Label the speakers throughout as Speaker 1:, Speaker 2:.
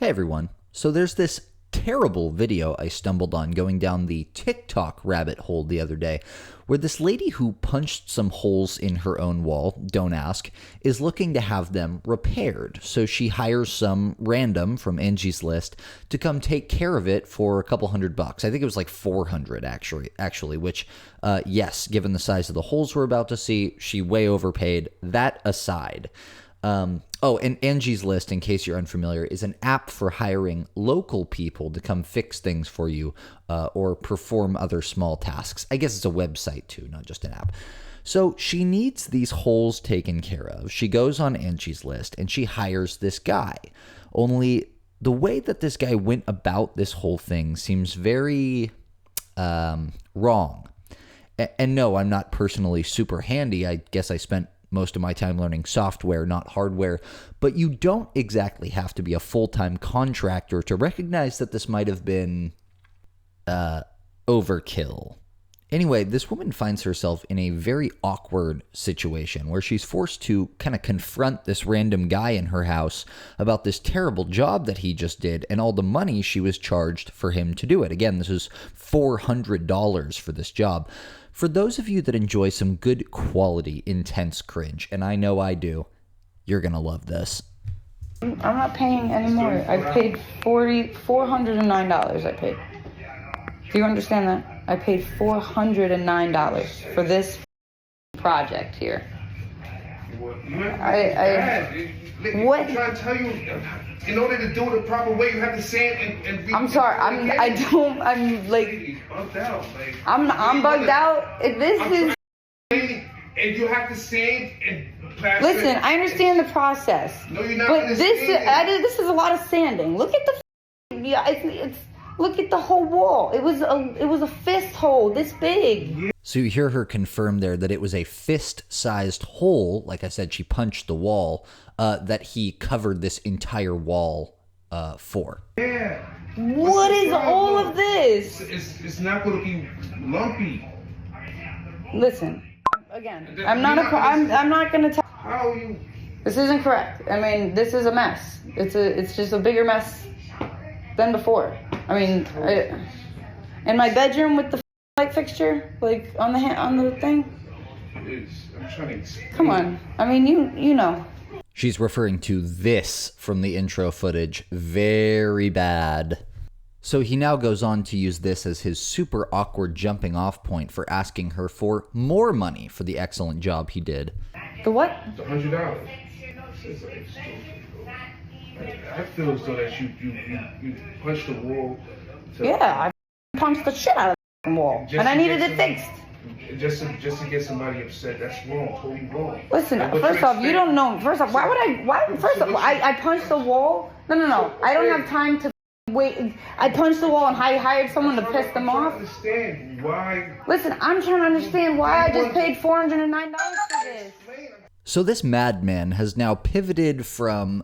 Speaker 1: Hey everyone, so there's this terrible video I stumbled on going down the TikTok rabbit hole the other day where this lady who punched some holes in her own wall, don't ask, is looking to have them repaired. So she hires some random from Angie's list to come take care of it for a couple $100. I think it was like 400 actually, which yes, given the size of the holes we're about to see, she way overpaid. That aside, oh, and Angie's List, in case you're unfamiliar, is an app for hiring local people to come fix things for you or perform other small tasks. I guess it's a website too, not just an app. So she needs these holes taken care of. She goes on Angie's List and she hires this guy. Only the way that this guy went about this whole thing seems very wrong. And no, I'm not personally super handy. I guess I spent most of my time learning software, not hardware, but you don't exactly have to be a full-time contractor to recognize that this might have been overkill. Anyway, this woman finds herself in a very awkward situation where she's forced to kind of confront this random guy in her house about this terrible job that he just did and all the money she was charged for him to do it. Again, this is $400 for this job. For those of you that enjoy some good quality, intense cringe, and I know I do, you're going to love this.
Speaker 2: I'm not paying anymore. I paid $409 I paid. Do you understand that? I paid $409 for this project here.
Speaker 3: What?
Speaker 2: What?
Speaker 3: I'm trying to tell you, in order to do it the proper way, you have to say it and be.
Speaker 2: I'm sorry. I'm
Speaker 3: bugged out.
Speaker 2: I'm bugged out. This is.
Speaker 3: And you have to say it and plaster.
Speaker 2: Listen, I understand the process.
Speaker 3: No, you're not.
Speaker 2: But this is a lot of sanding. Look at the. Look at the whole wall. It was a fist hole this big. Yeah.
Speaker 1: So you hear her confirm there that it was a fist-sized hole. Like I said, she punched the wall that he covered this entire wall for.
Speaker 3: Yeah.
Speaker 2: What is all of this?
Speaker 3: It's not going to be lumpy.
Speaker 2: Listen, again, I'm not going to tell.
Speaker 3: How you?
Speaker 2: This isn't correct. I mean, this is a mess. It's just a bigger mess than before. I mean, in my bedroom with the light fixture, like on the thing.
Speaker 3: I'm trying to explain.
Speaker 2: Come on. I mean, you know.
Speaker 1: She's referring to this from the intro footage. Very bad. So he now goes on to use this as his super awkward jumping off point for asking her for more money for the excellent job he did.
Speaker 2: The what?
Speaker 3: The $100. I feel as though that you punched the wall.
Speaker 2: Yeah, I punched the shit out of the wall, and I needed it fixed.
Speaker 3: Just to get somebody upset, that's wrong, totally wrong.
Speaker 2: Listen, first off, you don't know. First off, I punched the wall. No. I don't have time to wait. I punched the wall and I hired someone to piss them off.
Speaker 3: I understand why.
Speaker 2: Listen, I'm trying to understand why I just paid $409 for this.
Speaker 1: So this madman has now pivoted from,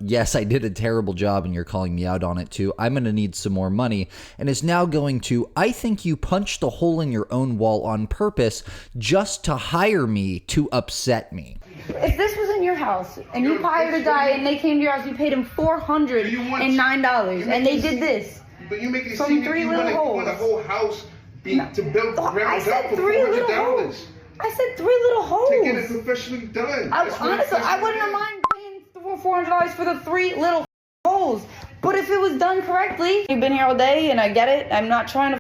Speaker 1: yes, I did a terrible job and you're calling me out on it too, I'm going to need some more money, and is now going to, I think you punched a hole in your own wall on purpose just to hire me to upset me.
Speaker 2: If this was in your house and you hired a guy and they came to your house, you paid him $409 and they did this.
Speaker 3: But you make it
Speaker 2: from
Speaker 3: seem
Speaker 2: three
Speaker 3: you
Speaker 2: little holes.
Speaker 3: want a whole house to build ground
Speaker 2: I
Speaker 3: up
Speaker 2: said
Speaker 3: for
Speaker 2: three little
Speaker 3: $400.
Speaker 2: holes. I said 3 little holes.
Speaker 3: To get it professionally done.
Speaker 2: Honestly, I wouldn't have mind paying $400 for the 3 little holes. But if it was done correctly, you've been here all day and I get it. I'm not trying to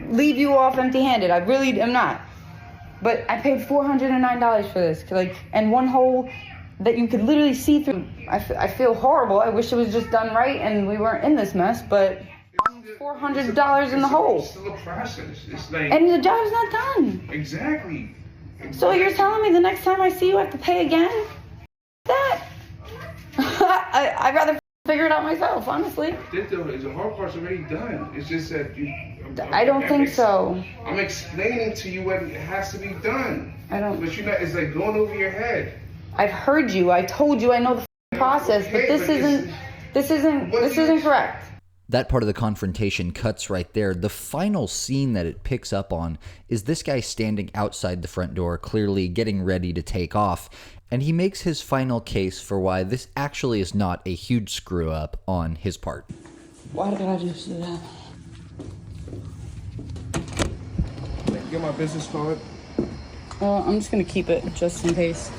Speaker 2: leave you off empty-handed. I really am not. But I paid $409 for this, and one hole that you could literally see through. I feel horrible. I wish it was just done right and we weren't in this mess, but $400 in the hole.
Speaker 3: It's still a process. It's like,
Speaker 2: and the job's not done.
Speaker 3: Exactly.
Speaker 2: So you're telling me the next time I see you I have to pay again? That? I'd rather figure it out myself, honestly.
Speaker 3: The hard part's already done. It's just that
Speaker 2: I don't think so.
Speaker 3: I'm explaining to you what has to be done.
Speaker 2: I don't.
Speaker 3: But it's like going over your head.
Speaker 2: I've heard you. I told you I know the process, but this isn't correct.
Speaker 1: That part of the confrontation cuts right there. The final scene that it picks up on is this guy standing outside the front door, clearly getting ready to take off. And he makes his final case for why this actually is not a huge screw up on his part.
Speaker 2: Why did I just do that?
Speaker 3: Get my business card.
Speaker 2: I'm just gonna keep it just in case.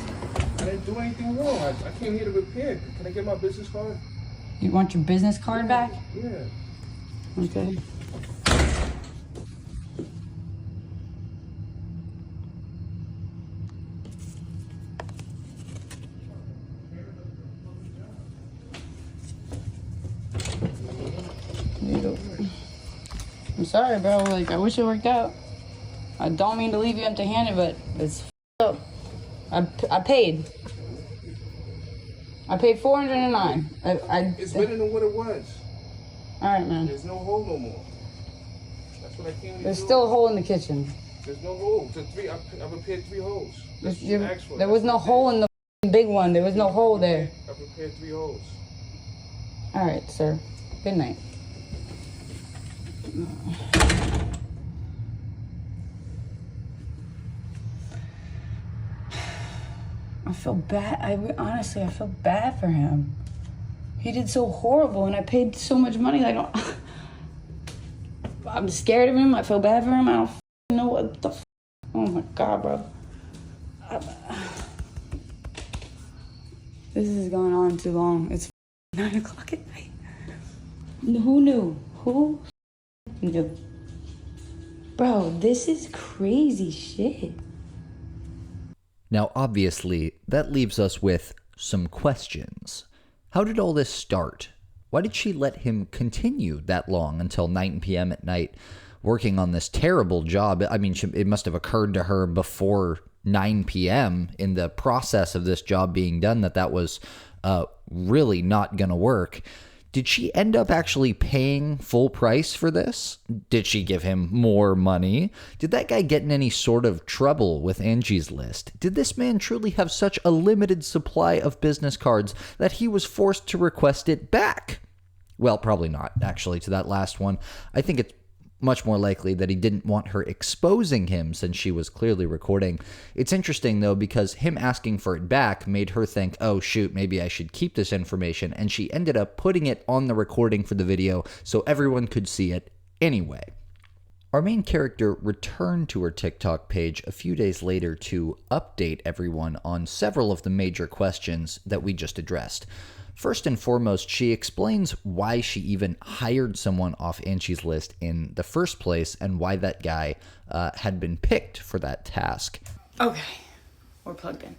Speaker 3: I didn't do anything wrong. I came here to repair. Can I get my business card?
Speaker 2: You want your business card back?
Speaker 3: Yeah.
Speaker 2: Okay. I'm sorry, bro. Like, I wish it worked out. I don't mean to leave you empty-handed, but it's up. I paid. I paid $409.
Speaker 3: It's better than what it was.
Speaker 2: All right, man.
Speaker 3: There's no hole no more. That's what I came to
Speaker 2: There's
Speaker 3: do.
Speaker 2: still a hole in the kitchen.
Speaker 3: There's no hole. I repaired 3 holes. That's what you asked for.
Speaker 2: There was no hole in the big one. There was no hole there.
Speaker 3: I repaired 3 holes.
Speaker 2: All right, sir. Good night. I feel bad. Honestly, I feel bad for him. He did so horrible, and I paid so much money. I'm scared of him. I feel bad for him. I don't know what the. Oh my God, bro. This is going on too long. It's 9 o'clock at night. Who knew? Who knew? Bro, this is crazy shit.
Speaker 1: Now, obviously, that leaves us with some questions. How did all this start? Why did she let him continue that long until 9 p.m. at night working on this terrible job? I mean, it must have occurred to her before 9 p.m. in the process of this job being done that was really not going to work. Did she end up actually paying full price for this? Did she give him more money? Did that guy get in any sort of trouble with Angie's List? Did this man truly have such a limited supply of business cards that he was forced to request it back? Well, probably not, actually, to that last one. I think it's much more likely that he didn't want her exposing him since she was clearly recording. It's interesting, though, because him asking for it back made her think, oh, shoot, maybe I should keep this information, and she ended up putting it on the recording for the video so everyone could see it anyway. Our main character returned to her TikTok page a few days later to update everyone on several of the major questions that we just addressed. First and foremost, she explains why she even hired someone off Angie's List in the first place and why that guy had been picked for that task.
Speaker 2: Okay, we're plugged in.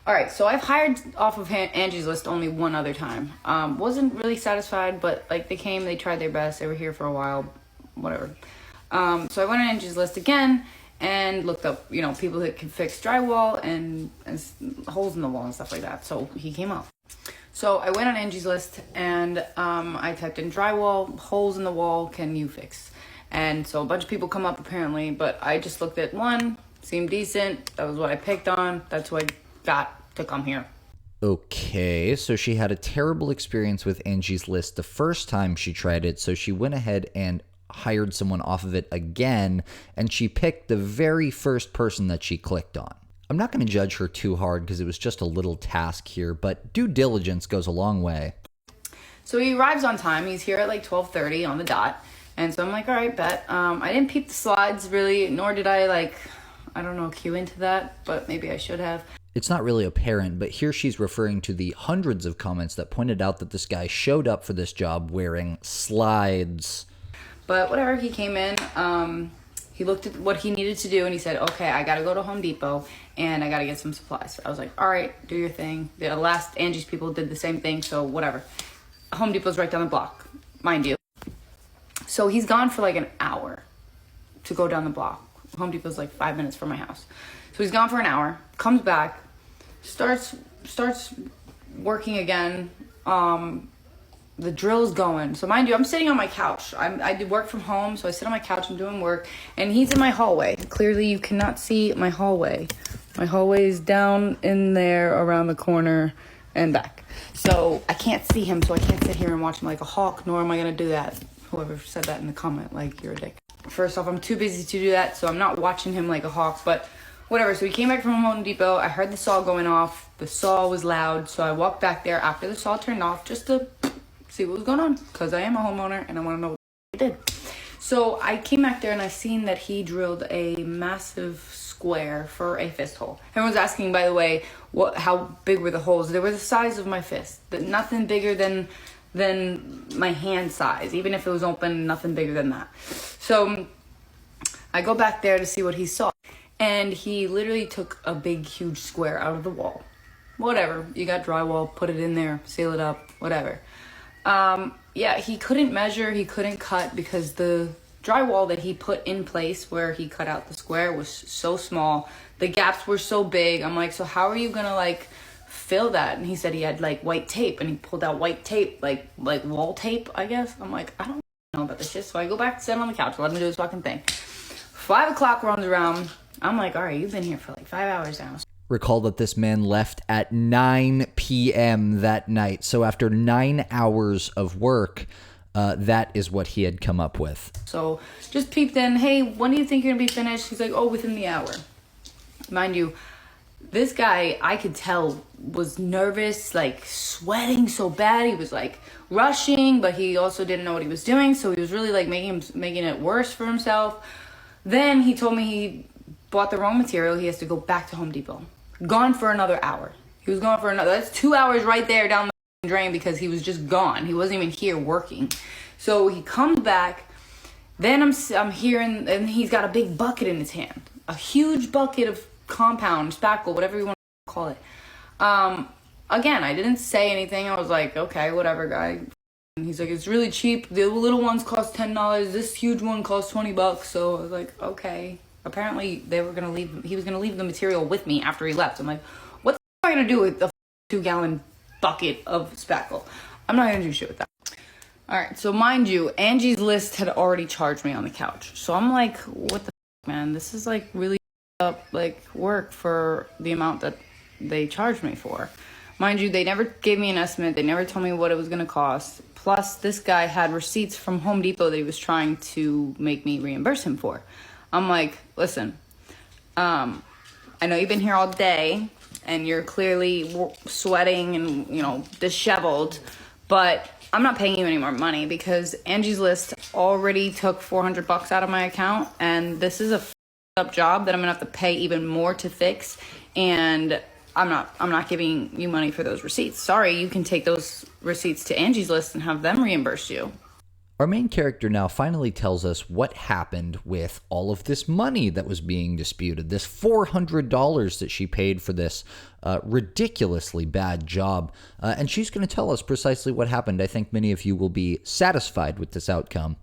Speaker 2: All right, so I've hired off of Angie's List only one other time. Wasn't really satisfied, but like they came, they tried their best, they were here for a while, whatever. So I went on Angie's List again and looked up, people that can fix drywall and holes in the wall and stuff like that. So he came up. So I went on Angie's List and I typed in drywall, holes in the wall, can you fix? And so a bunch of people come up apparently, but I just looked at one, seemed decent. That was what I picked on. That's who I got to come here.
Speaker 1: Okay, so she had a terrible experience with Angie's List the first time she tried it, so she went ahead and hired someone off of it again, and she picked the very first person that she clicked on. I'm not going to judge her too hard because it was just a little task here, but due diligence goes a long way.
Speaker 2: So he arrives on time. He's here at like 12:30 on the dot. And so I'm like, all right, bet. I didn't peep the slides really, nor did I cue into that, but maybe I should have.
Speaker 1: It's not really apparent, but here she's referring to the hundreds of comments that pointed out that this guy showed up for this job wearing slides.
Speaker 2: But whatever, he came in. He looked at what he needed to do and he said, okay, I got to go to Home Depot and I got to get some supplies. I was like, all right, do your thing. The last Angie's people did the same thing, so whatever. Home Depot's right down the block, mind you. So he's gone for like an hour to go down the block. Home Depot's like 5 minutes from my house. So he's gone for an hour, comes back, starts working again. The drill's going. So mind you, I'm sitting on my couch. I did work from home, so I sit on my couch, I'm doing work, and he's in my hallway. Clearly you cannot see my hallway. My hallway is down in there around the corner and back. So I can't see him, so I can't sit here and watch him like a hawk, nor am I gonna do that. Whoever said that in the comment, like, you're a dick. First off, I'm too busy to do that, so I'm not watching him like a hawk, but whatever. So he came back from Home Depot. I heard the saw going off. The saw was loud, so I walked back there after the saw turned off just to see what was going on, because I am a homeowner and I want to know what he did. So I came back there and I seen that he drilled a massive square for a fist hole. Everyone's asking, by the way, how big were the holes? They were the size of my fist. Nothing bigger than my hand size. Even if it was open, nothing bigger than that. So I go back there to see what he saw. And he literally took a big, huge square out of the wall. Whatever, you got drywall, put it in there, seal it up, whatever. Yeah, he couldn't measure, he couldn't cut, because the drywall that he put in place where he cut out the square was so small. The gaps were so big. I'm like, so how are you gonna like fill that? And he said he had like white tape, and he pulled out white tape, like wall tape, I guess. I'm like, I don't know about this shit. So I go back to sit on the couch, let him do his fucking thing. 5 o'clock rolls around. I'm like, all right, you've been here for like 5 hours now.
Speaker 1: Recall that this man left at 9 p.m. that night. So after 9 hours of work, that is what he had come up with.
Speaker 2: So just peeped in. Hey, when do you think you're going to be finished? He's like, oh, within the hour. Mind you, this guy, I could tell, was nervous, like sweating so bad. He was like rushing, but he also didn't know what he was doing. So he was really like making it worse for himself. Then he told me he bought the wrong material. He has to go back to Home Depot. Gone for another hour. He was gone for another. That's 2 hours right there down the drain, because he was just gone. He wasn't even here working. So he comes back. Then I'm hearing, and he's got a big bucket in his hand, a huge bucket of compound, spackle, whatever you want to call it. Again, I didn't say anything. I was like, okay, whatever, guy. And he's like, it's really cheap. The little ones cost $10. This huge one costs $20. So I was like, okay. Apparently he was gonna leave the material with me after he left. I'm like, what the f am I gonna do with the 2-gallon bucket of spackle? I'm not gonna do shit with that. All right, so mind you, Angie's List had already charged me on the couch. So I'm like, what the f, man? This is like really up like work for the amount that they charged me for. Mind you, they never gave me an estimate. They never told me what it was gonna cost. Plus, this guy had receipts from Home Depot that he was trying to make me reimburse him for. I'm like, listen, I know you've been here all day and you're clearly sweating and, you know, disheveled, but I'm not paying you any more money, because Angie's List already took $400 out of my account, and this is a up job that I'm gonna have to pay even more to fix, and I'm not giving you money for those receipts. Sorry, you can take those receipts to Angie's List and have them reimburse you.
Speaker 1: Our main character now finally tells us what happened with all of this money that was being disputed, this $400 that she paid for this ridiculously bad job. And she's going to tell us precisely what happened. I think many of you will be satisfied with this outcome.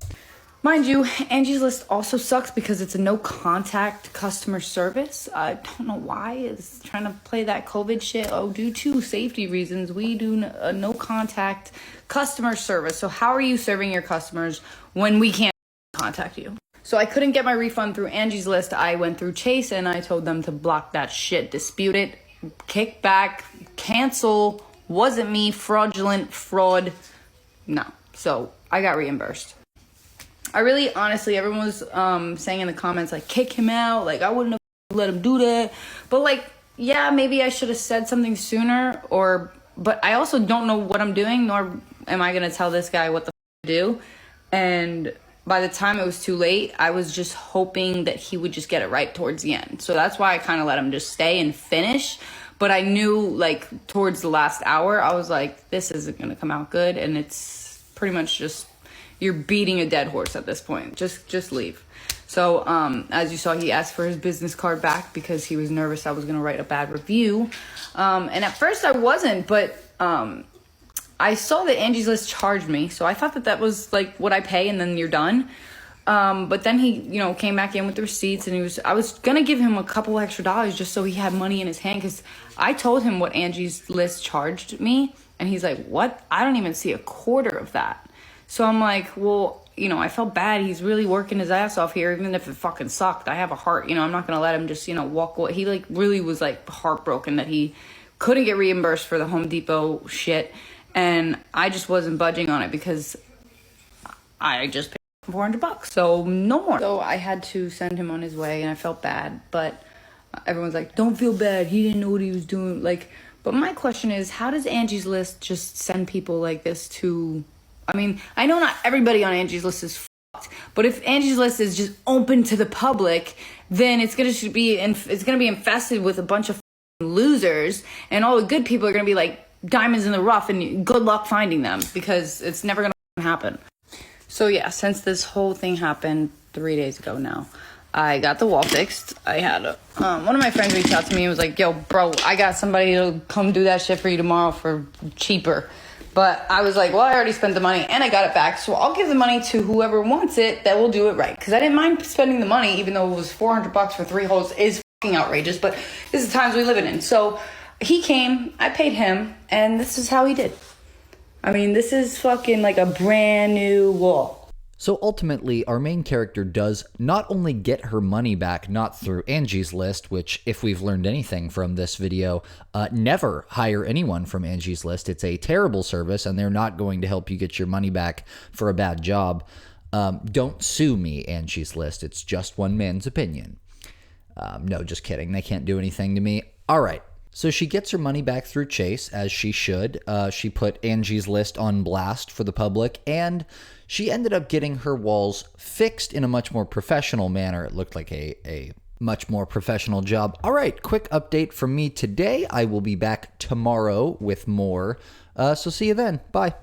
Speaker 2: Mind you, Angie's List also sucks because it's a no-contact customer service. I don't know why it's trying to play that COVID shit. Oh, due to safety reasons, we do a no-contact customer service. So how are you serving your customers when we can't contact you? So I couldn't get my refund through Angie's List. I went through Chase and I told them to block that shit, dispute it, kick back, cancel, wasn't me, fraudulent, fraud. No. So I got reimbursed. I really, honestly, everyone was saying in the comments, like, kick him out. Like, I wouldn't have let him do that. But, like, yeah, maybe I should have said something sooner. But I also don't know what I'm doing, nor am I going to tell this guy what the f to do. And by the time it was too late, I was just hoping that he would just get it right towards the end. So that's why I kind of let him just stay and finish. But I knew, like, towards the last hour, I was like, this isn't going to come out good. And it's pretty much just... you're beating a dead horse at this point. Just leave. So, as you saw, he asked for his business card back because he was nervous I was going to write a bad review. And at first I wasn't, but I saw that Angie's List charged me. So I thought that was like what I pay and then you're done. But then he, came back in with the receipts, and I was going to give him a couple extra dollars just so he had money in his hand, because I told him what Angie's List charged me. And he's like, what? I don't even see a quarter of that. So I'm like, well, I felt bad. He's really working his ass off here, even if it fucking sucked. I have a heart, I'm not going to let him just, walk away. He really was heartbroken that he couldn't get reimbursed for the Home Depot shit. And I just wasn't budging on it because I just paid $400. So no more. So I had to send him on his way, and I felt bad. But everyone's like, don't feel bad. He didn't know what he was doing. But my question is, how does Angie's List just send people like this to... I mean, I know not everybody on Angie's List is fucked, but if Angie's List is just open to the public, then it's gonna be infested with a bunch of losers, and all the good people are gonna be like diamonds in the rough, and good luck finding them, because it's never gonna happen. So yeah, since this whole thing happened 3 days ago now, I got the wall fixed. I had one of my friends reached out to me and was like, yo, bro, I got somebody to come do that shit for you tomorrow for cheaper. But I was like, well, I already spent the money and I got it back, so I'll give the money to whoever wants it that will do it right. Because I didn't mind spending the money, even though it was $400 for 3 holes is fucking outrageous, but this is the times we live in. So he came, I paid him, and this is how he did. I mean, this is fucking like a brand new wall.
Speaker 1: So ultimately, our main character does not only get her money back, not through Angie's List, which, if we've learned anything from this video, never hire anyone from Angie's List. It's a terrible service, and they're not going to help you get your money back for a bad job. Don't sue me, Angie's List. It's just one man's opinion. No, just kidding. They can't do anything to me. All right. So she gets her money back through Chase, as she should. She put Angie's List on blast for the public, and she ended up getting her walls fixed in a much more professional manner. It looked like a much more professional job. All right, quick update from me today. I will be back tomorrow with more. So see you then. Bye.